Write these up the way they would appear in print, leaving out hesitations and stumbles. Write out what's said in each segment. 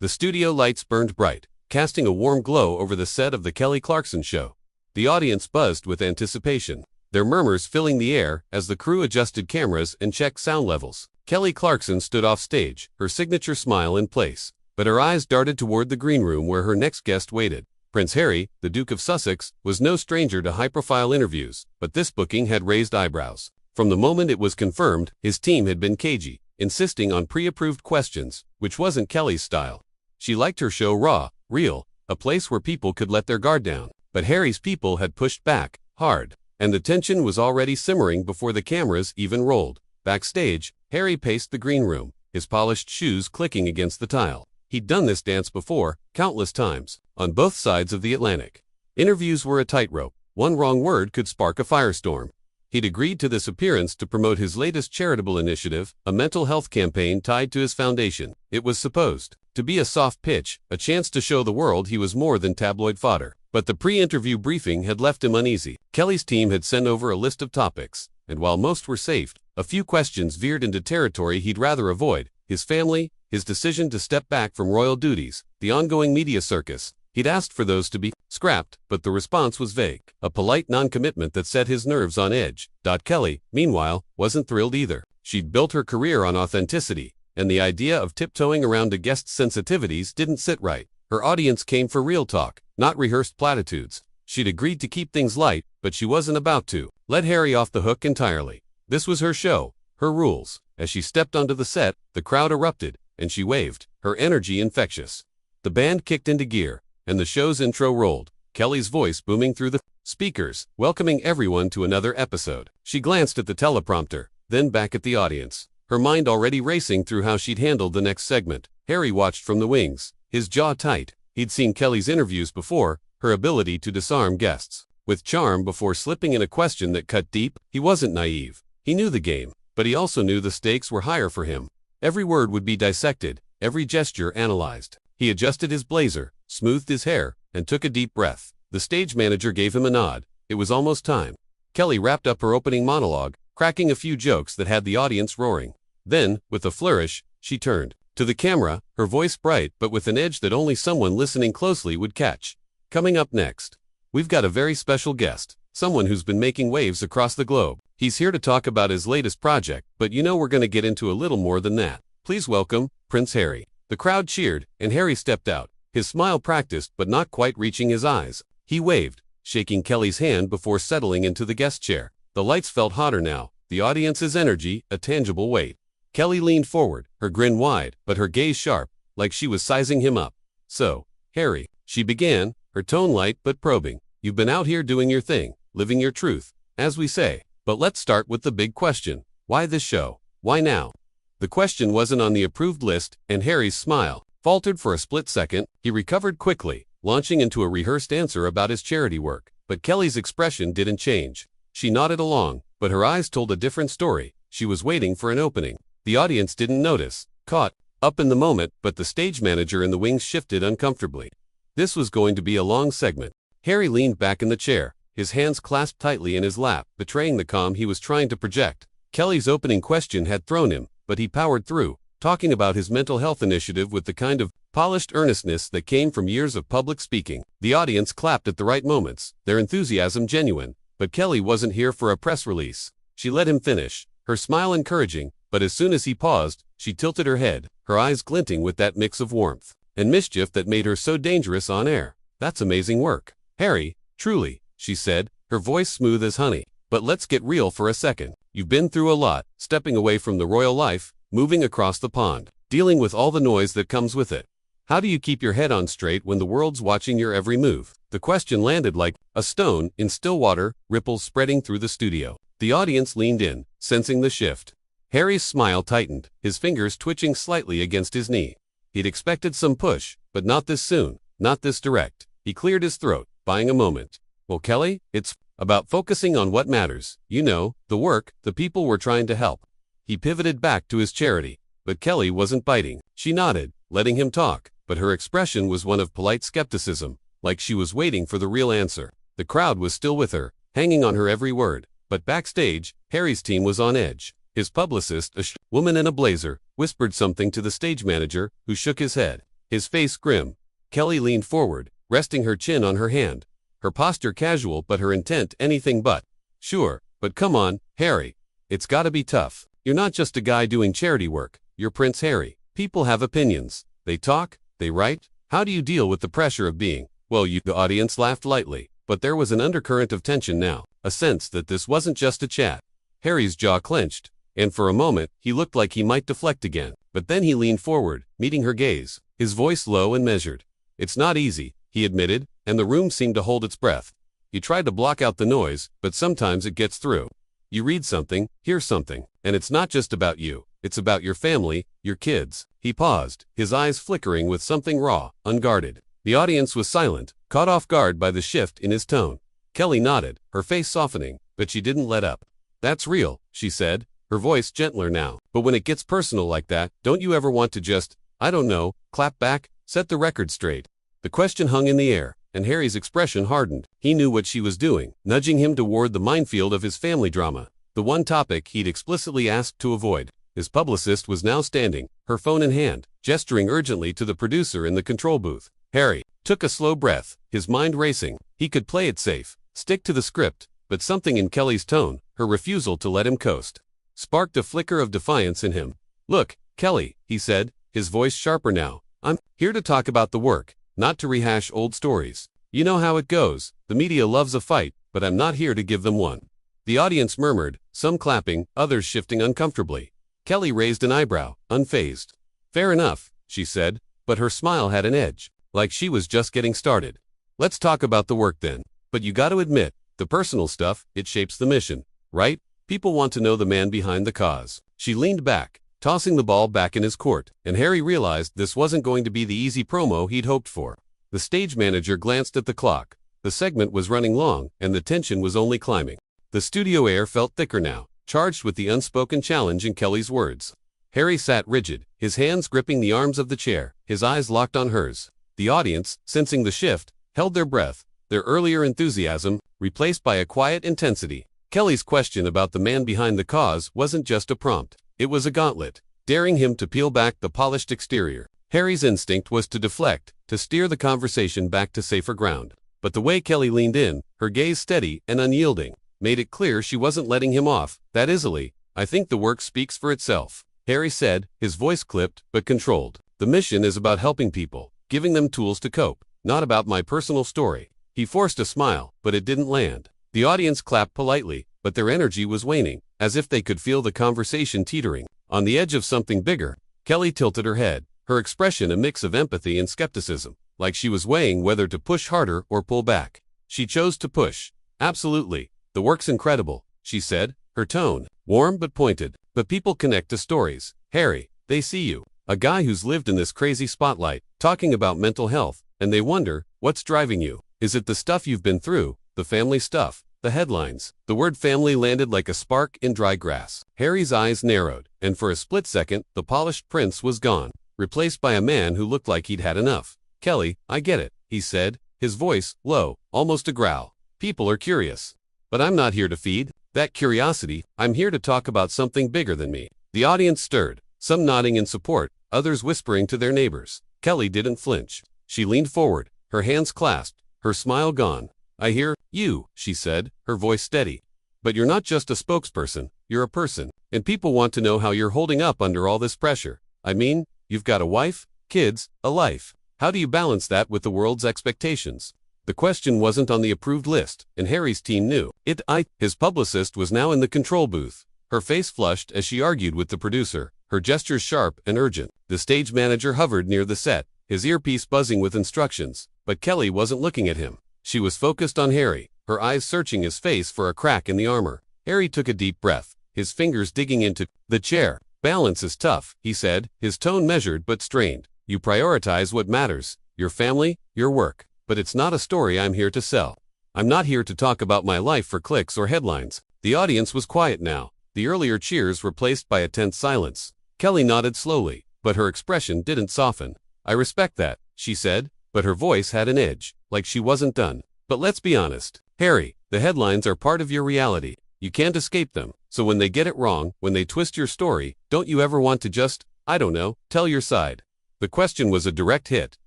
The studio lights burned bright, casting a warm glow over the set of the Kelly Clarkson show. The audience buzzed with anticipation, their murmurs filling the air as the crew adjusted cameras and checked sound levels. Kelly Clarkson stood off stage, her signature smile in place, but her eyes darted toward the green room where her next guest waited. Prince Harry, the Duke of Sussex, was no stranger to high-profile interviews, but this booking had raised eyebrows. From the moment it was confirmed, his team had been cagey, insisting on pre-approved questions, which wasn't Kelly's style. She liked her show raw, real, a place where people could let their guard down. But Harry's people had pushed back, hard, and the tension was already simmering before the cameras even rolled. Backstage, Harry paced the green room, his polished shoes clicking against the tile. He'd done this dance before, countless times, on both sides of the Atlantic. Interviews were a tightrope. One wrong word could spark a firestorm. He'd agreed to this appearance to promote his latest charitable initiative, a mental health campaign tied to his foundation. It was supposed to be a soft pitch, a chance to show the world he was more than tabloid fodder. But the pre-interview briefing had left him uneasy. Kelly's team had sent over a list of topics, and while most were safe, a few questions veered into territory he'd rather avoid: his family, his decision to step back from royal duties, the ongoing media circus. He'd asked for those to be scrapped, but the response was vague, a polite non-commitment that set his nerves on edge. Kelly, meanwhile, wasn't thrilled either. She'd built her career on authenticity, and the idea of tiptoeing around a guest's sensitivities didn't sit right. Her audience came for real talk, not rehearsed platitudes. She'd agreed to keep things light, but she wasn't about to let Harry off the hook entirely. This was her show, her rules. As she stepped onto the set, the crowd erupted, and she waved, her energy infectious. The band kicked into gear, and the show's intro rolled, Kelly's voice booming through the speakers, welcoming everyone to another episode. She glanced at the teleprompter, then back at the audience, her mind already racing through how she'd handle the next segment. Harry watched from the wings, his jaw tight. He'd seen Kelly's interviews before, her ability to disarm guests with charm before slipping in a question that cut deep. He wasn't naive. He knew the game, but he also knew the stakes were higher for him. Every word would be dissected, every gesture analyzed. He adjusted his blazer, smoothed his hair, and took a deep breath. The stage manager gave him a nod. It was almost time. Kelly wrapped up her opening monologue, cracking a few jokes that had the audience roaring. Then, with a flourish, she turned to the camera, her voice bright but with an edge that only someone listening closely would catch. Coming up next, we've got a very special guest, someone who's been making waves across the globe. He's here to talk about his latest project, but we're going to get into a little more than that. Please welcome Prince Harry. The crowd cheered, and Harry stepped out, his smile practiced but not quite reaching his eyes. He waved, shaking Kelly's hand before settling into the guest chair. The lights felt hotter now, the audience's energy a tangible weight. Kelly leaned forward, her grin wide, but her gaze sharp, like she was sizing him up. "So, Harry," she began, her tone light but probing, "you've been out here doing your thing, living your truth, as we say. But let's start with the big question. Why this show? Why now?" The question wasn't on the approved list, and Harry's smile faltered for a split second. He recovered quickly, launching into a rehearsed answer about his charity work. But Kelly's expression didn't change. She nodded along, but her eyes told a different story. She was waiting for an opening. The audience didn't notice, caught up in the moment, but the stage manager in the wings shifted uncomfortably. This was going to be a long segment. Harry leaned back in the chair, his hands clasped tightly in his lap, betraying the calm he was trying to project. Kelly's opening question had thrown him, but he powered through, talking about his mental health initiative with the kind of polished earnestness that came from years of public speaking. The audience clapped at the right moments, their enthusiasm genuine. But Kelly wasn't here for a press release. She let him finish, her smile encouraging, but as soon as he paused, she tilted her head, her eyes glinting with that mix of warmth and mischief that made her so dangerous on air. "That's amazing work, Harry, truly," she said, her voice smooth as honey. "But let's get real for a second. You've been through a lot, stepping away from the royal life, moving across the pond, dealing with all the noise that comes with it. How do you keep your head on straight when the world's watching your every move?" The question landed like a stone in still water, ripples spreading through the studio. The audience leaned in, sensing the shift. Harry's smile tightened, his fingers twitching slightly against his knee. He'd expected some push, but not this soon, not this direct. He cleared his throat, buying a moment. "Well, Kelly, it's about focusing on what matters. The work, the people we're trying to help." He pivoted back to his charity, but Kelly wasn't biting. She nodded, letting him talk, but her expression was one of polite skepticism, like she was waiting for the real answer. The crowd was still with her, hanging on her every word. But backstage, Harry's team was on edge. His publicist, a woman in a blazer, whispered something to the stage manager, who shook his head. his face grim. Kelly leaned forward, resting her chin on her hand. Her posture casual but her intent anything but. Sure, but come on, Harry. It's gotta be tough. You're not just a guy doing charity work, you're Prince Harry. People have opinions. They talk, they write. How do you deal with the pressure of being, well, you? The audience laughed lightly, but there was an undercurrent of tension now, a sense that this wasn't just a chat. Harry's jaw clenched, and for a moment, he looked like he might deflect again. But then he leaned forward, meeting her gaze, his voice low and measured. It's not easy, he admitted, and the room seemed to hold its breath. You tried to block out the noise, but sometimes it gets through. You read something, hear something, and it's not just about you. It's about your family, your kids. He paused, his eyes flickering with something raw, unguarded. The audience was silent, caught off guard by the shift in his tone. Kelly nodded, her face softening, but she didn't let up. That's real, she said, her voice gentler now. But when it gets personal like that, don't you ever want to just, I don't know, clap back, set the record straight? The question hung in the air, and Harry's expression hardened. He knew what she was doing, nudging him toward the minefield of his family drama, the one topic he'd explicitly asked to avoid. His publicist was now standing, her phone in hand, gesturing urgently to the producer in the control booth. Harry took a slow breath, his mind racing. He could play it safe, stick to the script, but something in Kelly's tone, her refusal to let him coast, sparked a flicker of defiance in him. Look, Kelly, he said, his voice sharper now. I'm here to talk about the work, not to rehash old stories. You know how it goes. The media loves a fight, but I'm not here to give them one. The audience murmured, some clapping, others shifting uncomfortably. Kelly raised an eyebrow, unfazed. Fair enough, she said, but her smile had an edge, like she was just getting started. Let's talk about the work then. But you gotta admit, the personal stuff, it shapes the mission, right? People want to know the man behind the cause. She leaned back, tossing the ball back in his court, and Harry realized this wasn't going to be the easy promo he'd hoped for. The stage manager glanced at the clock. The segment was running long, and the tension was only climbing. The studio air felt thicker now, charged with the unspoken challenge in Kelly's words. Harry sat rigid, his hands gripping the arms of the chair, his eyes locked on hers. The audience, sensing the shift, held their breath, their earlier enthusiasm replaced by a quiet intensity. Kelly's question about the man behind the cause wasn't just a prompt. It was a gauntlet, daring him to peel back the polished exterior. Harry's instinct was to deflect, to steer the conversation back to safer ground. But the way Kelly leaned in, her gaze steady and unyielding, made it clear she wasn't letting him off that easily. I think the work speaks for itself, Harry said, his voice clipped but controlled. The mission is about helping people, giving them tools to cope, not about my personal story. He forced a smile, but it didn't land. The audience clapped politely, but their energy was waning, as if they could feel the conversation teetering on the edge of something bigger. Kelly tilted her head, her expression a mix of empathy and skepticism, like she was weighing whether to push harder or pull back. She chose to push. Absolutely. The work's incredible, she said, her tone warm but pointed. But people connect to stories. Harry, they see you, a guy who's lived in this crazy spotlight, talking about mental health, and they wonder, what's driving you? Is it the stuff you've been through, the family stuff, the headlines? The word family landed like a spark in dry grass. Harry's eyes narrowed, and for a split second, the polished prince was gone, replaced by a man who looked like he'd had enough. Kelly, I get it, he said, his voice low, almost a growl. People are curious. But I'm not here to feed that curiosity. I'm here to talk about something bigger than me. The audience stirred, some nodding in support, others whispering to their neighbors. Kelly didn't flinch. She leaned forward, her hands clasped, her smile gone. I hear you, she said, her voice steady. But you're not just a spokesperson, you're a person, and people want to know how you're holding up under all this pressure. I mean, you've got a wife, kids, a life. How do you balance that with the world's expectations? The question wasn't on the approved list, and Harry's team knew it. His publicist was now in the control booth. Her face flushed as she argued with the producer, her gestures sharp and urgent. The stage manager hovered near the set, his earpiece buzzing with instructions, but Kelly wasn't looking at him. She was focused on Harry, her eyes searching his face for a crack in the armor. Harry took a deep breath, his fingers digging into the chair. Balance is tough, he said, his tone measured but strained. You prioritize what matters, your family, your work. But it's not a story I'm here to sell. I'm not here to talk about my life for clicks or headlines. The audience was quiet now, the earlier cheers replaced by a tense silence. Kelly nodded slowly, but her expression didn't soften. I respect that, she said, but her voice had an edge, like she wasn't done. But let's be honest, Harry, the headlines are part of your reality. You can't escape them. So when they get it wrong, when they twist your story, don't you ever want to just, I don't know, tell your side? The question was a direct hit,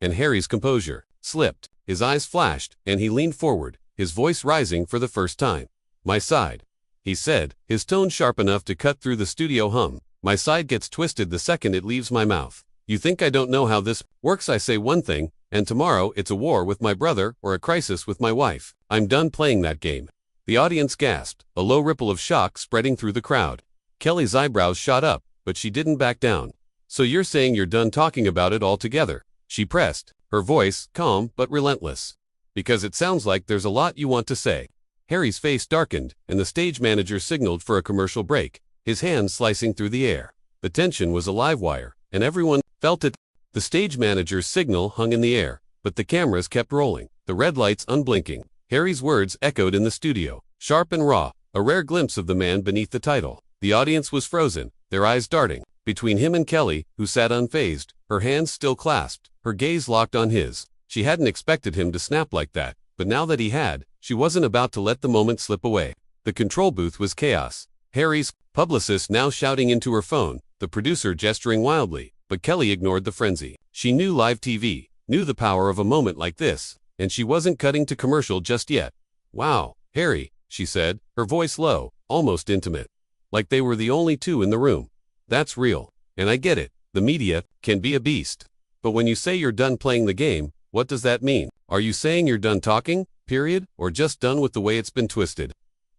and Harry's composure slipped. His eyes flashed, and he leaned forward, his voice rising for the first time. "My side," he said, his tone sharp enough to cut through the studio hum. "My side gets twisted the second it leaves my mouth. You think I don't know how this works? I say one thing, and tomorrow it's a war with my brother or a crisis with my wife. I'm done playing that game." The audience gasped, a low ripple of shock spreading through the crowd. Kelly's eyebrows shot up, but she didn't back down. "So you're saying you're done talking about it altogether?" she pressed, her voice calm but relentless. "Because it sounds like there's a lot you want to say." Harry's face darkened, and the stage manager signaled for a commercial break, his hands slicing through the air. The tension was a live wire, and everyone felt it. The stage manager's signal hung in the air, but the cameras kept rolling, the red lights unblinking. Harry's words echoed in the studio, sharp and raw, a rare glimpse of the man beneath the title. The audience was frozen, their eyes darting between him and Kelly, who sat unfazed, her hands still clasped, her gaze locked on his. She hadn't expected him to snap like that, but now that he had, she wasn't about to let the moment slip away. The control booth was chaos. Harry's publicist now shouting into her phone, the producer gesturing wildly, but Kelly ignored the frenzy. She knew live TV, knew the power of a moment like this, and she wasn't cutting to commercial just yet. "Wow, Harry," she said, her voice low, almost intimate, like they were the only two in the room. "That's real, and I get it. The media can be a beast. But when you say you're done playing the game, what does that mean? Are you saying you're done talking, period, or just done with the way it's been twisted?"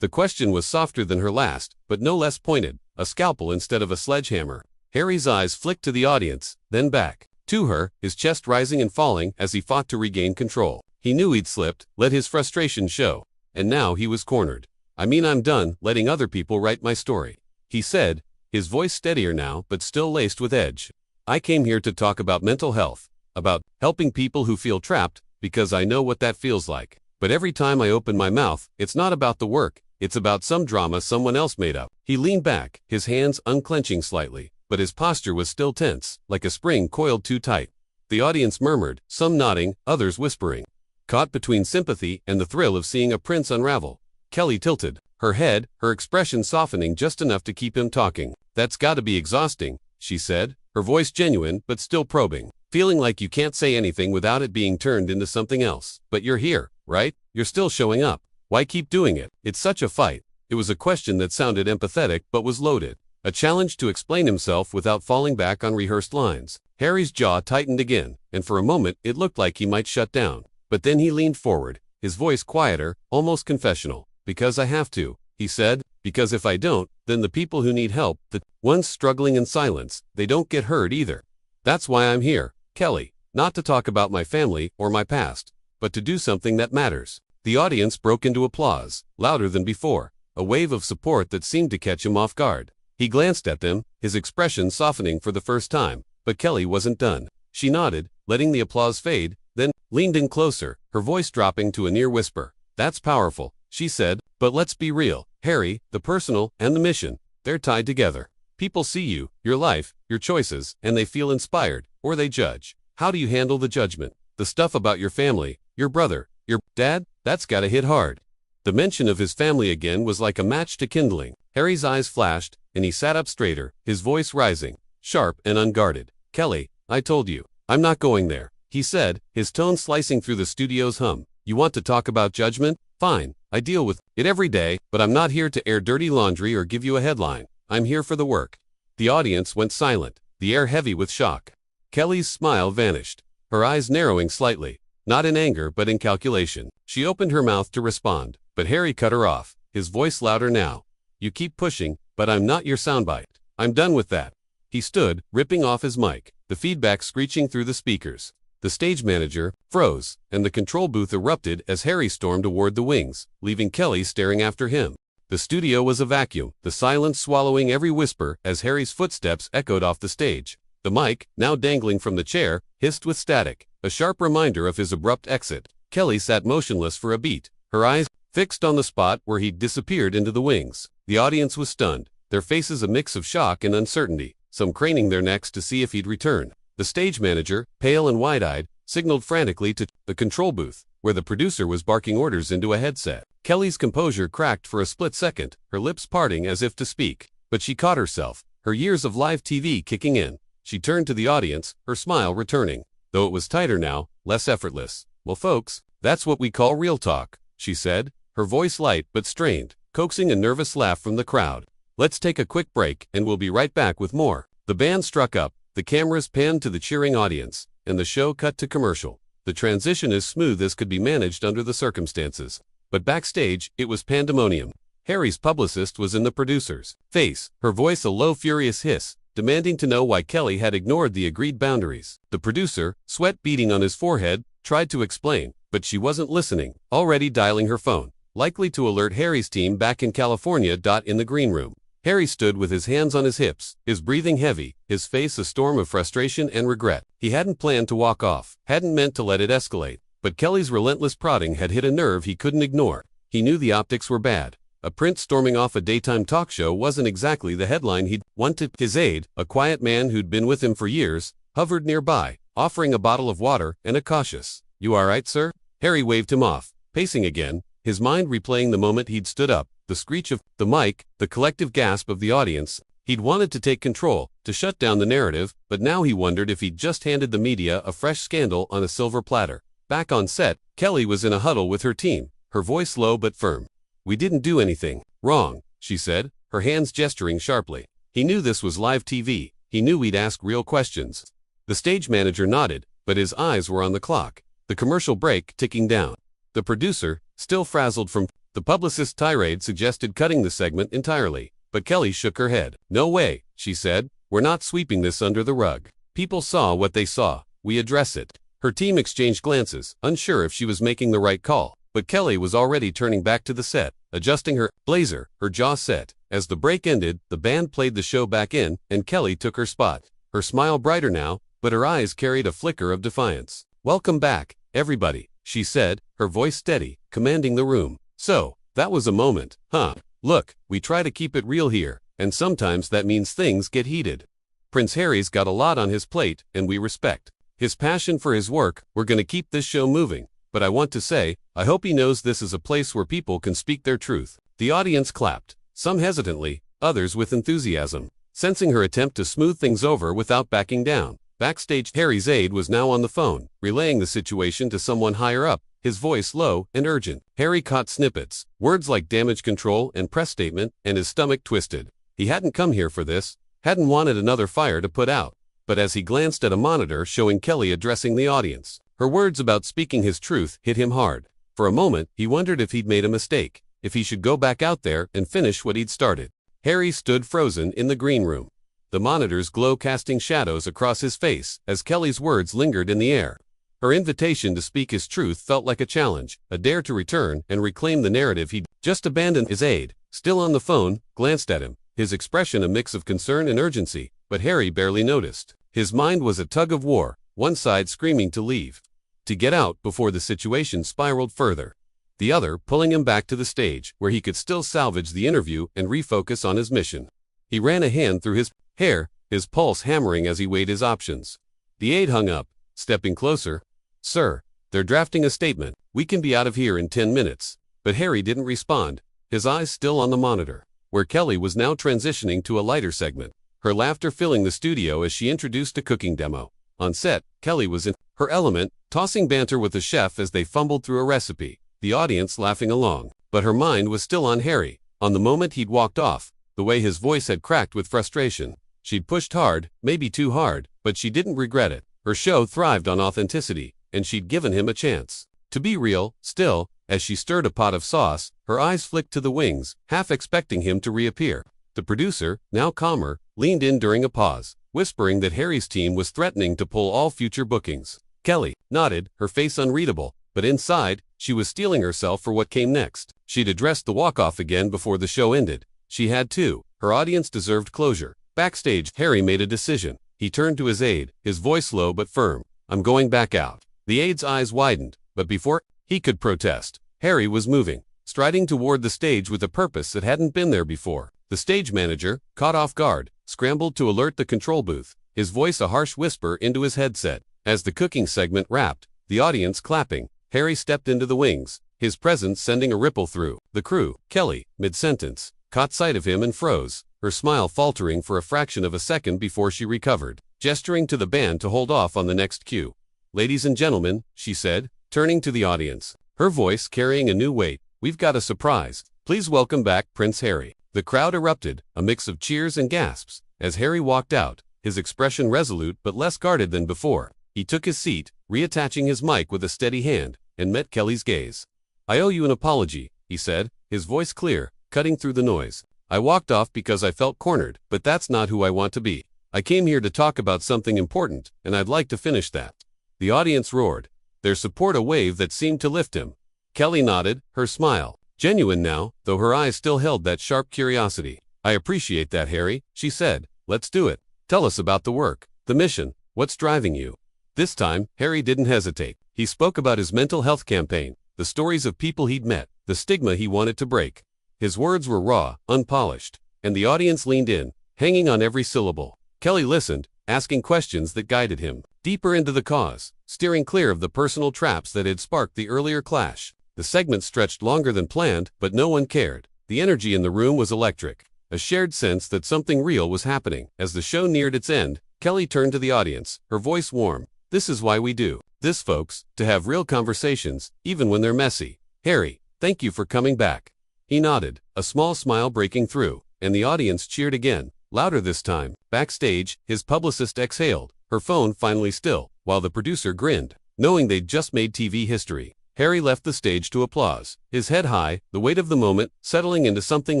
The question was softer than her last, but no less pointed, a scalpel instead of a sledgehammer. Harry's eyes flicked to the audience, then back to her, his chest rising and falling as he fought to regain control. He knew he'd slipped, let his frustration show, and now he was cornered. "I mean, I'm done letting other people write my story," he said, his voice steadier now but still laced with edge. "I came here to talk about mental health, about helping people who feel trapped, because I know what that feels like. But every time I open my mouth, it's not about the work, it's about some drama someone else made up." He leaned back, his hands unclenching slightly, but his posture was still tense, like a spring coiled too tight. The audience murmured, some nodding, others whispering. Caught between sympathy and the thrill of seeing a prince unravel, Kelly tilted her head, her expression softening just enough to keep him talking. "That's gotta be exhausting," she said, her voice genuine but still probing. "Feeling like you can't say anything without it being turned into something else. But you're here, right? You're still showing up. Why keep doing it? It's such a fight." It was a question that sounded empathetic but was loaded. A challenge to explain himself without falling back on rehearsed lines. Harry's jaw tightened again, and for a moment it looked like he might shut down. But then he leaned forward, his voice quieter, almost confessional. "Because I have to," he said. "Because if I don't, then the people who need help, the ones struggling in silence, they don't get heard either. That's why I'm here, Kelly. Not to talk about my family or my past, but to do something that matters." The audience broke into applause, louder than before, a wave of support that seemed to catch him off guard. He glanced at them, his expression softening for the first time, but Kelly wasn't done. She nodded, letting the applause fade, then leaned in closer, her voice dropping to a near whisper. "That's powerful," she said, "but let's be real, Harry, the personal and the mission, they're tied together. People see you, your life, your choices, and they feel inspired, or they judge. How do you handle the judgment? The stuff about your family, your brother, your dad? That's gotta hit hard." The mention of his family again was like a match to kindling. Harry's eyes flashed, and he sat up straighter, his voice rising, sharp and unguarded. "Kelly, I told you, I'm not going there," he said, his tone slicing through the studio's hum. "You want to talk about judgment? Fine, I deal with it every day, but I'm not here to air dirty laundry or give you a headline. I'm here for the work." The audience went silent, the air heavy with shock. Kelly's smile vanished, her eyes narrowing slightly, not in anger but in calculation. She opened her mouth to respond, but Harry cut her off, his voice louder now. "You keep pushing, but I'm not your soundbite. I'm done with that." He stood, ripping off his mic, the feedback screeching through the speakers. The stage manager froze, and the control booth erupted as Harry stormed toward the wings, leaving Kelly staring after him. The studio was a vacuum, the silence swallowing every whisper as Harry's footsteps echoed off the stage. The mic, now dangling from the chair, hissed with static, a sharp reminder of his abrupt exit. Kelly sat motionless for a beat, her eyes fixed on the spot where he'd disappeared into the wings. The audience was stunned, their faces a mix of shock and uncertainty, some craning their necks to see if he'd return. The stage manager, pale and wide-eyed, signaled frantically to the control booth, where the producer was barking orders into a headset. Kelly's composure cracked for a split second, her lips parting as if to speak, but she caught herself, her years of live TV kicking in. She turned to the audience, her smile returning, though it was tighter now, less effortless. "Well, folks, that's what we call real talk," she said, her voice light but strained, coaxing a nervous laugh from the crowd. "Let's take a quick break and we'll be right back with more." The band struck up, the cameras panned to the cheering audience, and the show cut to commercial. The transition as smooth as could be managed under the circumstances. But backstage, it was pandemonium. Harry's publicist was in the producer's face, her voice a low furious hiss, demanding to know why Kelly had ignored the agreed boundaries. The producer, sweat beading on his forehead, tried to explain, but she wasn't listening, already dialing her phone, likely to alert Harry's team back in California. In the green room, Harry stood with his hands on his hips, his breathing heavy, his face a storm of frustration and regret. He hadn't planned to walk off, hadn't meant to let it escalate, but Kelly's relentless prodding had hit a nerve he couldn't ignore. He knew the optics were bad. A prince storming off a daytime talk show wasn't exactly the headline he'd wanted. His aide, a quiet man who'd been with him for years, hovered nearby, offering a bottle of water and a cautious, "You all right, sir?" Harry waved him off, pacing again, his mind replaying the moment he'd stood up, the screech of the mic, the collective gasp of the audience. He'd wanted to take control, to shut down the narrative, but now he wondered if he'd just handed the media a fresh scandal on a silver platter. Back on set, Kelly was in a huddle with her team, her voice low but firm. "We didn't do anything wrong," she said, her hands gesturing sharply. He knew this was live TV. He knew we'd ask real questions. The stage manager nodded, but his eyes were on the clock, the commercial break ticking down. The producer, still frazzled from the publicist's tirade, suggested cutting the segment entirely, but Kelly shook her head. "No way," she said. "We're not sweeping this under the rug. People saw what they saw. We address it." Her team exchanged glances, unsure if she was making the right call. But Kelly was already turning back to the set, adjusting her blazer, her jaw set. As the break ended, the band played the show back in, and Kelly took her spot. Her smile brighter now, but her eyes carried a flicker of defiance. "Welcome back, everybody," she said, her voice steady, commanding the room. "So, that was a moment, huh? Look, we try to keep it real here, and sometimes that means things get heated. Prince Harry's got a lot on his plate, and we respect his passion for his work. We're gonna keep this show moving. But I want to say, I hope he knows this is a place where people can speak their truth." The audience clapped, some hesitantly, others with enthusiasm, sensing her attempt to smooth things over without backing down. Backstage, Harry's aide was now on the phone, relaying the situation to someone higher up, his voice low and urgent. Harry caught snippets, words like damage control and press statement, and his stomach twisted. He hadn't come here for this, hadn't wanted another fire to put out. But as he glanced at a monitor showing Kelly addressing the audience, her words about speaking his truth hit him hard. For a moment, he wondered if he'd made a mistake, if he should go back out there and finish what he'd started. Harry stood frozen in the green room, the monitor's glow casting shadows across his face as Kelly's words lingered in the air. Her invitation to speak his truth felt like a challenge, a dare to return and reclaim the narrative he'd just abandoned. His aide, still on the phone, glanced at him, his expression a mix of concern and urgency, but Harry barely noticed. His mind was a tug of war, one side screaming to leave, to get out before the situation spiraled further, the other pulling him back to the stage where he could still salvage the interview and refocus on his mission. He ran a hand through his hair, his pulse hammering as he weighed his options. The aide hung up, stepping closer. "Sir, they're drafting a statement. We can be out of here in 10 minutes. But Harry didn't respond, his eyes still on the monitor, where Kelly was now transitioning to a lighter segment, her laughter filling the studio as she introduced a cooking demo. On set, Kelly was in her element, tossing banter with the chef as they fumbled through a recipe, the audience laughing along. But her mind was still on Harry, on the moment he'd walked off, the way his voice had cracked with frustration. She'd pushed hard, maybe too hard, but she didn't regret it. Her show thrived on authenticity, and she'd given him a chance to be real. Still, as she stirred a pot of sauce, her eyes flicked to the wings, half expecting him to reappear. The producer, now calmer, leaned in during a pause, whispering that Harry's team was threatening to pull all future bookings. Kelly nodded, her face unreadable, but inside, she was steeling herself for what came next. She'd addressed the walk-off again before the show ended. She had too. Her audience deserved closure. Backstage, Harry made a decision. He turned to his aide, his voice low but firm. "I'm going back out." The aide's eyes widened, but before he could protest, Harry was moving, striding toward the stage with a purpose that hadn't been there before. The stage manager, caught off guard, scrambled to alert the control booth, his voice a harsh whisper into his headset. As the cooking segment wrapped, the audience clapping, Harry stepped into the wings, his presence sending a ripple through the crew. Kelly, mid-sentence, caught sight of him and froze, her smile faltering for a fraction of a second before she recovered. gesturing to the band to hold off on the next cue. "Ladies and gentlemen," she said, turning to the audience, her voice carrying a new weight, "we've got a surprise. Please welcome back Prince Harry." The crowd erupted, a mix of cheers and gasps, as Harry walked out, his expression resolute but less guarded than before. He took his seat, reattaching his mic with a steady hand, and met Kelly's gaze. "I owe you an apology," he said, his voice clear, cutting through the noise. "I walked off because I felt cornered, but that's not who I want to be. I came here to talk about something important, and I'd like to finish that." The audience roared, their support a wave that seemed to lift him. Kelly nodded, her smile genuine now, though her eyes still held that sharp curiosity. "I appreciate that, Harry," she said. "Let's do it. Tell us about the work, the mission, what's driving you." This time, Harry didn't hesitate. He spoke about his mental health campaign, the stories of people he'd met, the stigma he wanted to break. His words were raw, unpolished, and the audience leaned in, hanging on every syllable. Kelly listened, asking questions that guided him deeper into the cause, steering clear of the personal traps that had sparked the earlier clash. The segment stretched longer than planned, but no one cared. The energy in the room was electric, a shared sense that something real was happening. As the show neared its end, Kelly turned to the audience, her voice warm. "This is why we do this, folks, to have real conversations, even when they're messy. Harry, thank you for coming back." He nodded, a small smile breaking through, and the audience cheered again, louder this time. Backstage, his publicist exhaled, her phone finally still, while the producer grinned, knowing they'd just made TV history. Harry left the stage to applause, his head high, the weight of the moment settling into something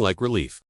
like relief.